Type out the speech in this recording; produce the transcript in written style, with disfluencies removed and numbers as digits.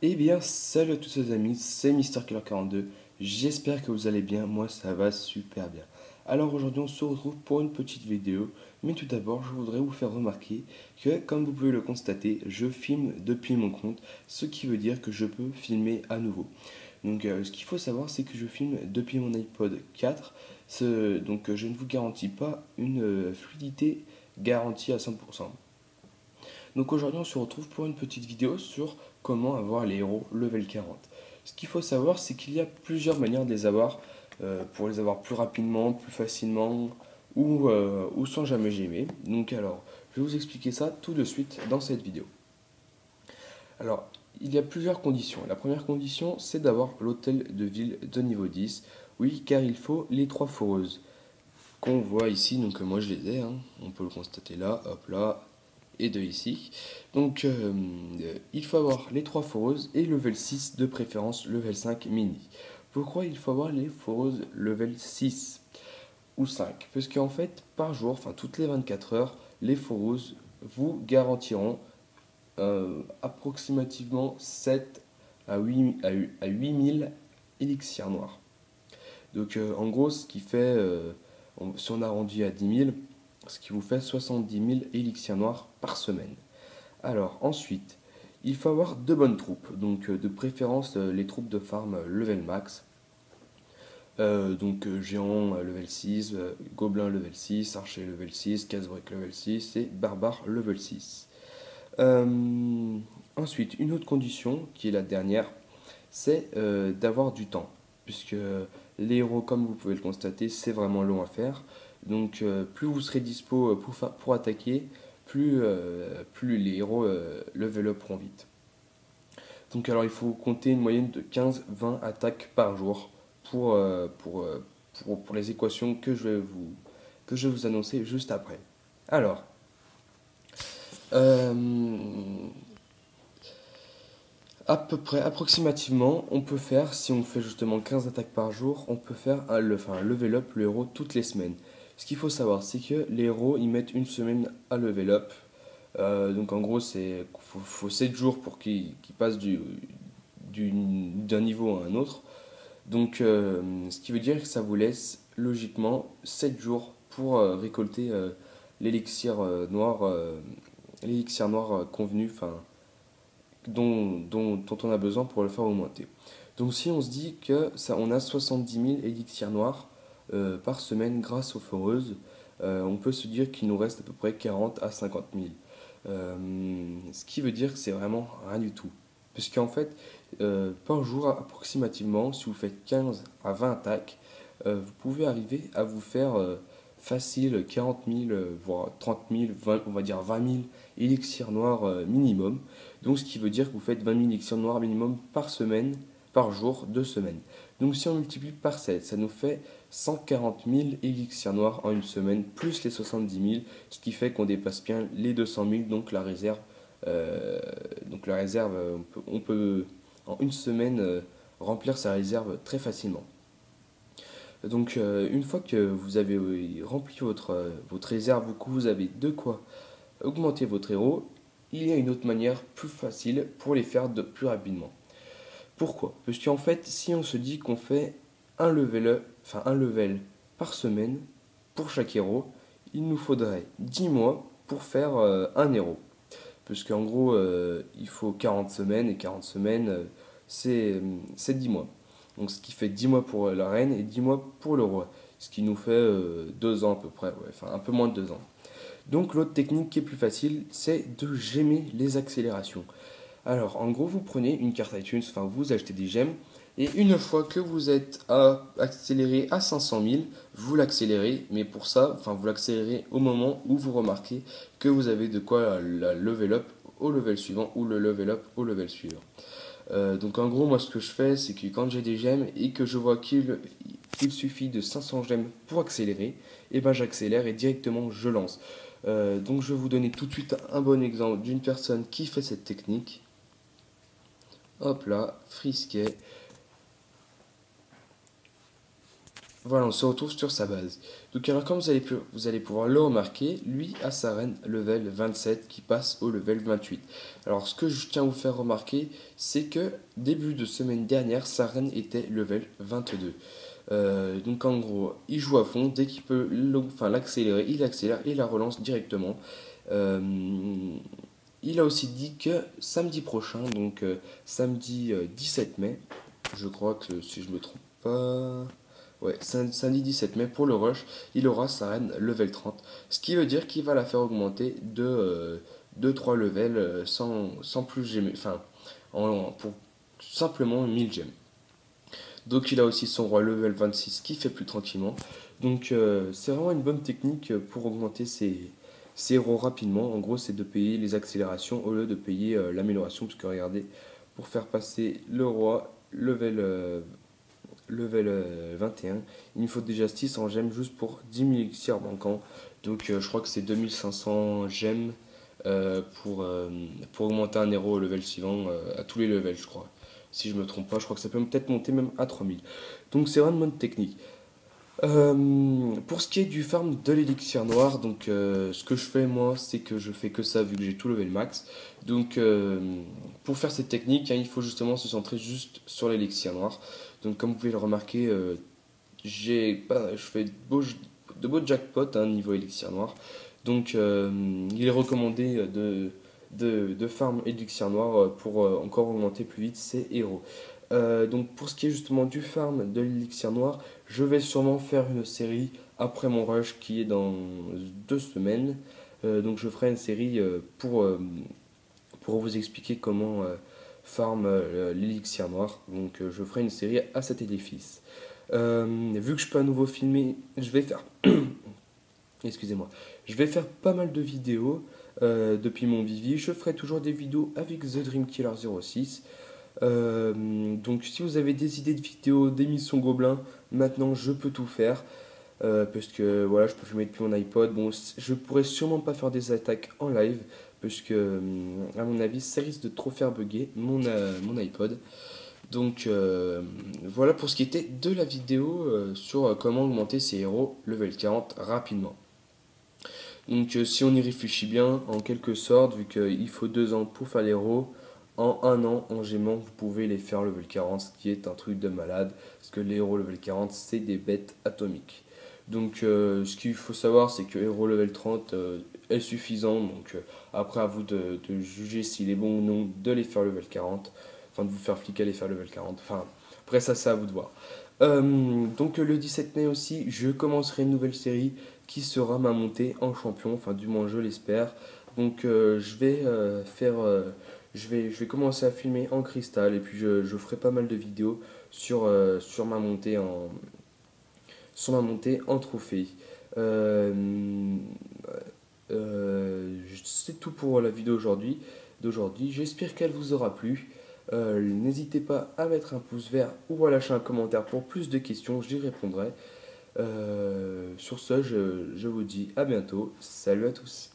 Eh bien, salut à tous les amis, c'est MrKiller42. J'espère que vous allez bien, moi ça va super bien. Alors aujourd'hui on se retrouve pour une petite vidéo, mais tout d'abord je voudrais vous faire remarquer que comme vous pouvez le constater, je filme depuis mon compte, ce qui veut dire que je peux filmer à nouveau. Donc ce qu'il faut savoir c'est que je filme depuis mon iPod 4, donc je ne vous garantis pas une fluidité garantie à 100%. Donc aujourd'hui on se retrouve pour une petite vidéo sur comment avoir les héros level 40. Ce qu'il faut savoir c'est qu'il y a plusieurs manières de les avoir, pour les avoir plus rapidement, plus facilement ou sans jamais gêner. Donc alors je vais vous expliquer ça tout de suite dans cette vidéo. Alors il y a plusieurs conditions. La première condition c'est d'avoir l'hôtel de ville de niveau 10. Oui, car il faut les trois foreuses qu'on voit ici. Donc moi je les ai, hein. On peut le constater là, hop là, et de ici. Donc il faut avoir les trois foreuses et level 6, de préférence level 5 mini. Pourquoi il faut avoir les foreuses level 6 ou 5? Parce qu'en fait, par jour, enfin toutes les 24 heures, les foreuses vous garantiront approximativement 7 à 8000 élixirs noirs. Donc en gros, ce qui fait, si on arrondit à 10 000, ce qui vous fait 70 000 élixirs noirs par semaine. Alors ensuite, il faut avoir de bonnes troupes, donc de préférence les troupes de farm level max. Donc géant level 6, gobelin level 6, archer level 6, casse-brique level 6 et barbare level 6. Ensuite, une autre condition, qui est la dernière, c'est d'avoir du temps, puisque les héros, comme vous pouvez le constater, c'est vraiment long à faire. Donc plus vous serez dispo pour attaquer, plus les héros level upperont vite. Donc alors il faut compter une moyenne de 15-20 attaques par jour pour les équations que je vais vous annoncer juste après. Alors, euh, à peu près, approximativement, on peut faire, si on fait justement 15 attaques par jour, on peut faire un level up le héros toutes les semaines. Ce qu'il faut savoir, c'est que les héros, ils mettent une semaine à level up. Donc en gros, faut 7 jours pour qu'ils passent d'un niveau à un autre. Donc ce qui veut dire que ça vous laisse logiquement 7 jours pour récolter l'élixir noir convenu, enfin dont on a besoin pour le faire augmenter. Donc si on se dit que ça, on a 70 000 élixirs noirs par semaine grâce aux foreuses, on peut se dire qu'il nous reste à peu près 40 à 50 000. Ce qui veut dire que c'est vraiment rien du tout. Puisqu'en fait, par jour approximativement, si vous faites 15 à 20 attaques, vous pouvez arriver à vous faire facile 40 000, voire 30 000, on va dire 20 000 élixirs noirs minimum. Donc ce qui veut dire que vous faites 20 000 élixirs noirs minimum par semaine, par jour, 2 semaines. Donc si on multiplie par 7, ça nous fait 140 000 élixirs noirs en une semaine, plus les 70 000, ce qui fait qu'on dépasse bien les 200 000, donc la réserve. On peut en une semaine remplir sa réserve très facilement. Donc une fois que vous avez rempli votre réserve, que vous avez de quoi augmenter votre héros, il y a une autre manière plus facile pour les faire plus rapidement. Pourquoi? Parce qu'en fait, si on se dit qu'on fait un level par semaine pour chaque héros, il nous faudrait 10 mois pour faire un héros. Parce qu'en gros, il faut 40 semaines, et 40 semaines, c'est 10 mois. Donc ce qui fait 10 mois pour la reine et 10 mois pour le roi. Ce qui nous fait 2 ans à peu près, ouais, enfin un peu moins de 2 ans. Donc l'autre technique qui est plus facile, c'est de gemmer les accélérations. Alors en gros, vous prenez une carte iTunes, enfin vous achetez des gemmes, et une fois que vous êtes accéléré à 500 000, vous l'accélérez, mais pour ça, enfin vous l'accélérez au moment où vous remarquez que vous avez de quoi la level up au level suivant ou le level up au level suivant. Donc en gros, moi ce que je fais, c'est que quand j'ai des gemmes et que je vois qu'il suffit de 500 gemmes pour accélérer, et ben j'accélère et directement je lance. Donc je vais vous donner tout de suite un bon exemple d'une personne qui fait cette technique. Hop là, frisquet. Voilà, on se retrouve sur sa base. Donc alors comme vous allez pouvoir le remarquer, lui a sa reine level 27 qui passe au level 28. Alors ce que je tiens à vous faire remarquer, c'est que début de semaine dernière, sa reine était level 22. Donc en gros, il joue à fond, dès qu'il peut l'accélérer, il accélère et la relance directement. Euh, il a aussi dit que samedi prochain, donc samedi 17 mai, je crois que si je me trompe pas... Ouais, samedi 17 mai, pour le rush, il aura sa reine level 30. Ce qui veut dire qu'il va la faire augmenter de 2-3 levels sans plus gemmer. Enfin, pour simplement 1000 gemmes. Donc il a aussi son roi level 26 qui fait plus tranquillement. Donc c'est vraiment une bonne technique pour augmenter ses héros rapidement. En gros, c'est de payer les accélérations au lieu de payer l'amélioration. Parce que regardez, pour faire passer le roi level 21, il me faut déjà 600 gemmes juste pour 10 000 élixirs manquants. Donc je crois que c'est 2500 gemmes pour augmenter un héros au level suivant, à tous les levels je crois. Si je me trompe pas, je crois que ça peut peut-être monter même à 3000. Donc c'est vraiment une bonne technique. Pour ce qui est du farm de l'élixir noir, donc ce que je fais moi, c'est que je fais que ça vu que j'ai tout level max. Donc pour faire cette technique, hein, il faut justement se centrer juste sur l'élixir noir. Donc comme vous pouvez le remarquer, je fais de beaux jackpots hein, niveau élixir noir. Donc il est recommandé de farm élixir noir pour encore augmenter plus vite ses héros. Donc pour ce qui est justement du farm de l'élixir noir, je vais sûrement faire une série après mon rush qui est dans 2 semaines. Donc je ferai une série pour vous expliquer comment farm l'élixir noir. Donc je ferai une série à cet édifice. Vu que je peux à nouveau filmer, je vais faire... Excusez-moi. Je vais faire pas mal de vidéos depuis mon Vivi. Je ferai toujours des vidéos avec The Dream Killer 06. Donc si vous avez des idées de vidéos, d'émissions Gobelins, maintenant je peux tout faire. Parce que voilà, je peux filmer depuis mon iPod. Bon, je pourrais sûrement pas faire des attaques en live. Parce que, à mon avis, ça risque de trop faire bugger mon iPod. Donc voilà pour ce qui était de la vidéo sur comment augmenter ses héros level 40 rapidement. Donc si on y réfléchit bien, en quelque sorte, vu qu'il faut 2 ans pour faire les héros, en un an, en gémant, vous pouvez les faire level 40, ce qui est un truc de malade, parce que les héros level 40, c'est des bêtes atomiques. Donc ce qu'il faut savoir, c'est que héros level 30 est suffisant, donc après à vous de juger s'il est bon ou non de les faire level 40, enfin de vous faire fliquer à les faire level 40, enfin après ça c'est à vous de voir. Donc le 17 mai aussi, je commencerai une nouvelle série qui sera ma montée en champion, enfin du moins je l'espère. Donc je vais commencer à filmer en cristal et puis je ferai pas mal de vidéos sur ma montée en trophée. Euh, c'est tout pour la vidéo d'aujourd'hui. J'espère qu'elle vous aura plu. N'hésitez pas à mettre un pouce vert ou à lâcher un commentaire pour plus de questions, j'y répondrai. Sur ce, je vous dis à bientôt. Salut à tous.